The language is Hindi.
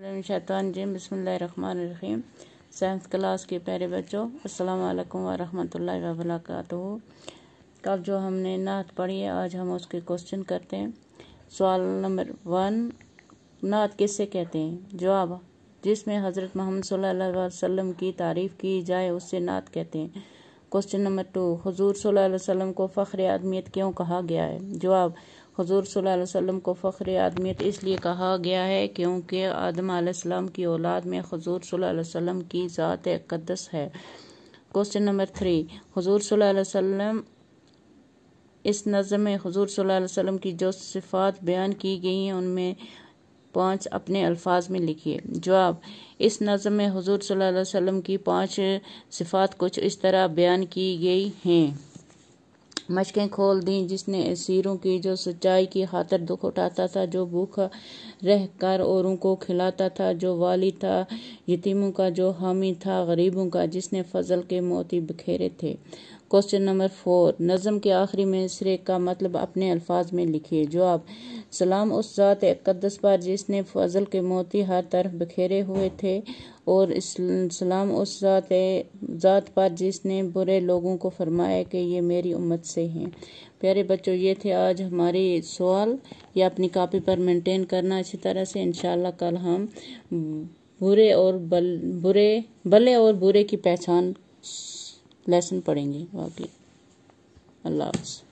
शैतानरजीम बिस्मिल्लाहिर्रहमानिर्रहीम। 7th क्लास के प्यारे बच्चों, अस्सलाम वालेकुम व रहमतुल्लाहि व बरकातुहू। कल जो हमने नात पढ़ी है, आज हम उसके क्वेश्चन करते हैं। सवाल नंबर 1, नात किससे कहते हैं? जवाब, जिसमें हज़रत मोहम्मद सल्लल्लाहु अलैहि वसल्लम की तारीफ़ की जाए उससे नात कहते हैं। क्वेश्चन नंबर 2, हुज़ूर सल्लल्लाहु अलैहि वसल्लम को फ़ख्र आदमियत क्यों कहा गया है? जवाब, हुज़ूर सल्लल्लाहु अलैहि वसल्लम को फ़ख्र आदमियत इसलिए कहा गया है क्योंकि आदम अलैहिस्सलाम की औलाद में हुज़ूर सल्लल्लाहु अलैहि वसल्लम की ज़ात अक़दस है। क्वेश्चन नंबर 3, हुज़ूर सल्लल्लाहु अलैहि वसल्लम इस नज़्म में हुज़ूर सल्लल्लाहु अलैहि वसल्लम की जो सिफ़ात बयान की गई हैं उनमें 5 अपने अल्फाज में लिखिए। जवाब, इस नज़्म में हुज़ूर सल्लल्लाहु अलैहि वसल्लम की 5 सिफ़ात कुछ इस तरह बयान की गई हैं। मशकें खोल दी जिसने असीरों की जो सच्चाई की खातिर दुख उठाता था, जो भूखा रह कर औरों को खिलाता था, जो वाली था यतीमों का, जो हामी था गरीबों का, जिसने फजल के मोती बिखेरे थे। क्वेश्चन नंबर 4, नज़म के आखिरी मिसरे का मतलब अपने अल्फाज में लिखिए। जवाब, सलाम उस ज़ात अक़दस पर जिसने फजल के मोती हर तरफ बिखेरे हुए थे, और सलाम उस ज़ात पर जिसने बुरे लोगों को फरमाया कि ये मेरी उम्मत से हैं। प्यारे बच्चों, ये थे आज हमारे सवाल। ये अपनी कॉपी पर मेंटेन करना अच्छी तरह से। इंशाल्लाह कल हम भले और बुरे की पहचान लेसन पढ़ेंगे। बाकी अल्लाह हाफ़िज़।